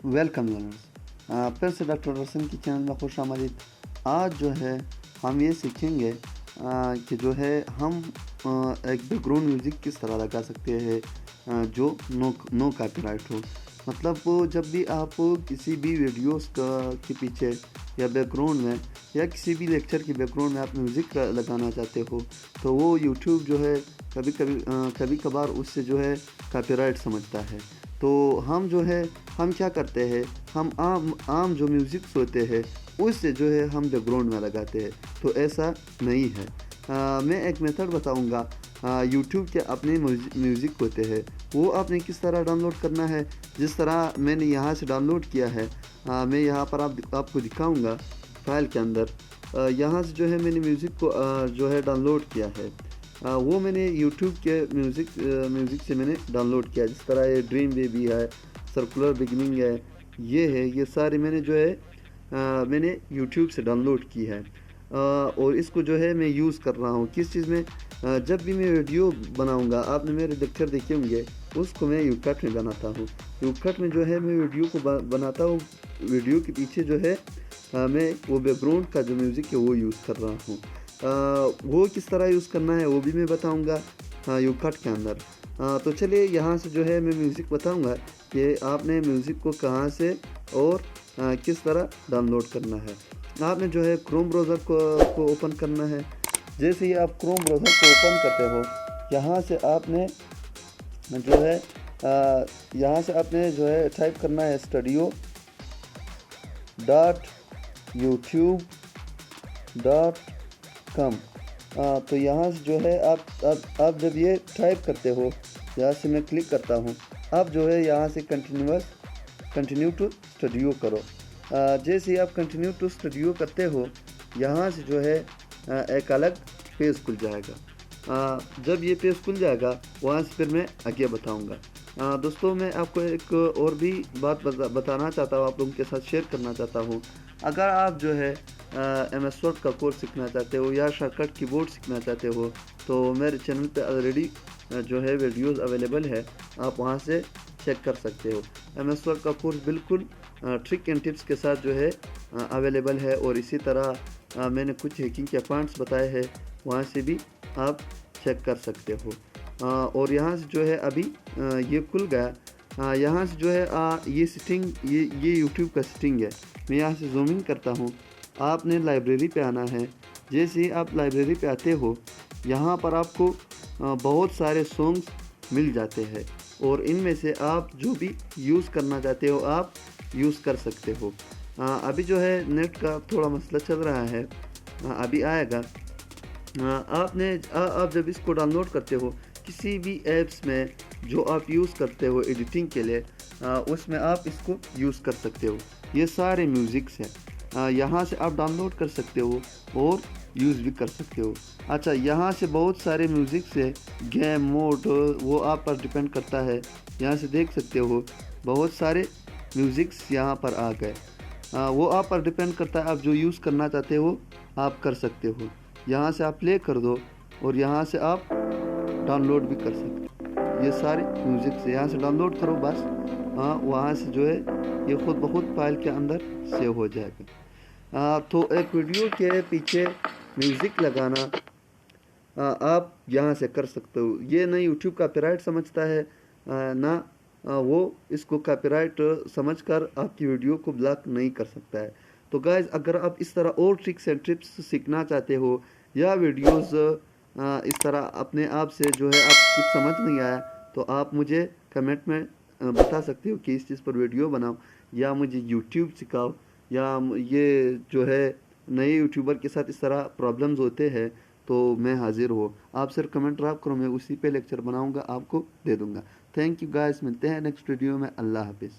Welcome learners, फिर से doctor रसन की चैनल में खुश आमदीद। आज जो है हम ये सीखेंगे कि जो है हम एक बैकग्राउंड म्यूज़िक किस तरह लगा सकते हैं जो नो नो कॉपीराइट हो। मतलब वो जब भी आप किसी भी वीडियोस के पीछे या बैकग्राउंड में या किसी भी लेक्चर की बैकग्राउंड में आप म्यूज़िक लगाना चाहते हो तो वो यूट्यूब जो है कभी कभार उससे जो है कॉपीराइट समझता है। तो हम जो है हम क्या करते हैं, हम आम आम जो म्यूज़िक्स होते हैं उससे जो है हम बैकग्राउंड में लगाते हैं। तो ऐसा नहीं है। मैं एक मेथड बताऊंगा। यूट्यूब के अपने म्यूज़िक होते हैं वो आपने किस तरह डाउनलोड करना है। जिस तरह मैंने यहाँ से डाउनलोड किया है, मैं यहाँ पर आपको दिखाऊंगा फाइल के अंदर। यहाँ से जो है मैंने म्यूज़िक को जो है डाउनलोड किया है। वो मैंने यूट्यूब के म्यूज़िक से मैंने डाउनलोड किया। जिस तरह ये ड्रीम बेबी है, सर्कुलर बिगिनिंग है, ये सारे मैंने जो है मैंने यूट्यूब से डाउनलोड की है। और इसको जो है मैं यूज़ कर रहा हूँ किस चीज़ में। जब भी मैं वीडियो बनाऊँगा, आपने मेरे लेक्चर देखे होंगे, उसको मैं यूकट में बनाता हूँ। यूकट में जो है मैं वीडियो को बनाता हूँ। वीडियो के पीछे जो है मैं वो बैकग्राउंड का जो म्यूज़िक है वो यूज़ कर रहा हूँ। वो किस तरह यूज़ करना है वो भी मैं बताऊँगा यूकट के अंदर। तो चलिए यहाँ से जो है मैं म्यूज़िक बताऊँगा कि आपने म्यूज़िक को कहाँ से और किस तरह डाउनलोड करना है। आपने जो है क्रोम ब्राउज़र को ओपन करना है। जैसे ही आप क्रोम ब्राउज़र को ओपन करते हो, यहाँ से आपने जो है यहाँ से आपने जो है टाइप करना है studio.youtube.com। तो यहाँ से जो है आप जब ये टाइप करते हो, यहाँ से मैं क्लिक करता हूँ। आप जो है यहाँ से कंटिन्यू टू स्टूडियो करो। जैसे ही आप कंटिन्यू टू स्टूडियो करते हो, यहाँ से जो है एक अलग पेज खुल जाएगा। जब ये पेज खुल जाएगा वहाँ से फिर मैं आगे बताऊँगा। दोस्तों, मैं आपको एक और भी बात बताना चाहता हूँ, आप लोगों के साथ शेयर करना चाहता हूँ। अगर आप जो है MS वर्ड का कोर्स सीखना चाहते हो या शॉर्टकट कीबोर्ड सीखना चाहते हो तो मेरे चैनल पे ऑलरेडी जो है वीडियोस अवेलेबल है, आप वहाँ से चेक कर सकते हो। MS वर्ड का कोर्स बिल्कुल ट्रिक एंड टिप्स के साथ जो है अवेलेबल है। और इसी तरह मैंने कुछ हैकिंग के पॉइंट्स बताए हैं, वहाँ से भी आप चेक कर सकते हो। और यहाँ से जो है अभी ये खुल गया। यहाँ से जो है ये सेटिंग, ये यूट्यूब का सेटिंग है। मैं यहाँ से जूमिंग करता हूँ। आपने लाइब्रेरी पे आना है। जैसे ही आप लाइब्रेरी पे आते हो, यहाँ पर आपको बहुत सारे सॉन्ग्स मिल जाते हैं और इनमें से आप जो भी यूज़ करना चाहते हो आप यूज़ कर सकते हो। अभी जो है नेट का थोड़ा मसला चल रहा है, अभी आएगा। आप जब इसको डाउनलोड करते हो किसी भी ऐप्स में जो आप यूज़ करते हो एडिटिंग के लिए, उसमें आप इसको यूज़ कर सकते हो। ये सारे म्यूज़िक्स हैं, यहाँ से आप डाउनलोड कर सकते हो और यूज़ भी कर सकते हो। अच्छा, यहाँ से बहुत सारे म्यूज़िक्स है, गेम मोड वो आप पर डिपेंड करता है। यहाँ से देख सकते हो बहुत सारे म्यूज़िक्स यहाँ पर आ गए। वो आप पर डिपेंड करता है, आप जो यूज़ करना चाहते हो आप कर सकते हो। यहाँ से आप प्ले कर दो और यहाँ से आप डाउनलोड भी कर सकते हो। ये सारे म्यूज़िक से यहाँ से डाउनलोड करो बस। वहाँ से जो है ये खुद ब खुद फाइल के अंदर सेव हो जाएगा। तो एक वीडियो के पीछे म्यूज़िक लगाना आप यहाँ से कर सकते हो। ये ना यूट्यूब कॉपीराइट समझता है, ना वो इसको कॉपीराइट समझकर आपकी वीडियो को ब्लॉक नहीं कर सकता है। तो गाइज़, अगर आप इस तरह और ट्रिक्स एंड टिप्स सीखना चाहते हो या वीडियोस इस तरह अपने आप से जो है आप कुछ समझ नहीं आया तो आप मुझे कमेंट में बता सकते हो कि इस चीज़ पर वीडियो बनाओ या मुझे यूट्यूब सिखाओ। या ये जो है नए यूट्यूबर के साथ इस तरह प्रॉब्लम्स होते हैं तो मैं हाजिर हूँ। आप सिर्फ कमेंट ड्रॉप करो, मैं उसी पे लेक्चर बनाऊंगा, आपको दे दूंगा। थैंक यू गाइस, मिलते हैं नेक्स्ट वीडियो में। अल्लाह हाफिज़।